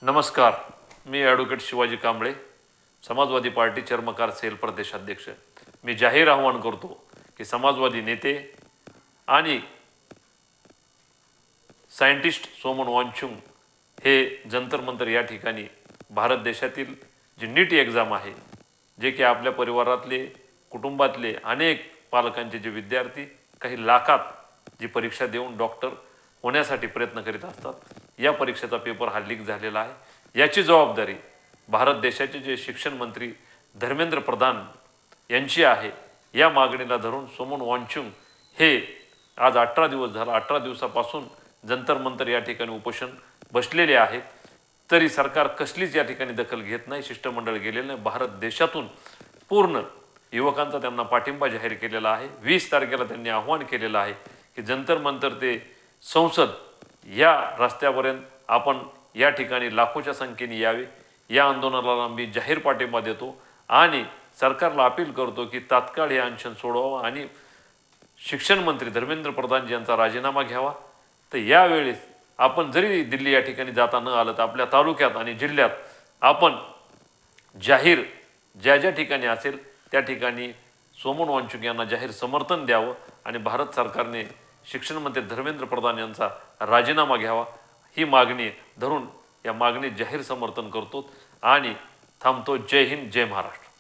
नमस्कार, मी ॲडव्होकेट शिवाजी कांबळे, समाजवादी पार्टी चर्मकार सेल प्रदेशाध्यक्ष। मी जाहीर आवाहन करतो की समाजवादी नेते आणि सायंटिस्ट सोमन वांगचुक हे जंतर मंतर या ठिकाणी भारत देशातील जी नीट एक्झाम आहे, जे की आपल्या परिवारातले कुटुंबातले अनेक पालकांचे जे विद्यार्थी काही लाखात जी परीक्षा देऊन डॉक्टर होण्यासाठी प्रयत्न करीत असतात, या परीक्षेचा पेपर हा लीक झालेला आहे। याची जबाबदारी भारत देशाचे जे शिक्षण मंत्री धर्मेंद्र प्रधान यांची आहे। या मागणीला धरून सोमन वांगचुक हे आज 18 दिवस झाला, 18 दिवसापासून जंतर मंतर या ठिकाणी उपोषण बसलेले आहेत। तरी सरकार कसलीच या ठिकाणी दखल घेत नाही, शिष्टमंडळ गेलेलं नाही। भारत देशातून पूर्ण युवकांचा त्यांना पाठिंबा जाहीर केलेला आहे। 20 तारखेला त्यांनी आव्हान केलेलं आहे की जंतर मंतर ते संसद या रस्त्यापर्यंत आपण या ठिकाणी लाखोच्या संख्येने यावे। या आंदोलनाला मी जाहीर पाठिंबा देतो आणि सरकारला अपील करतो की तात्काळ हे अनशन सोडवावं आणि शिक्षण मंत्री धर्मेंद्र प्रधान यांचा राजीनामा घ्यावा। तर यावेळेस आपण जरी दिल्ली या ठिकाणी जाता न आलं तर आपल्या तालुक्यात आणि जिल्ह्यात आपण जाहीर ज्या ज्या ठिकाणी असेल त्या ठिकाणी सोमन वांगचुक यांना जाहीर समर्थन द्यावं आणि भारत सरकारने शिक्षण मंत्री धर्मेंद्र प्रधान यांचा राजीनामा घ्यावा, ही मागणी धरून या मागणीत जाहीर समर्थन करतो आणि थांबतो। जय हिंद, जय महाराष्ट्र।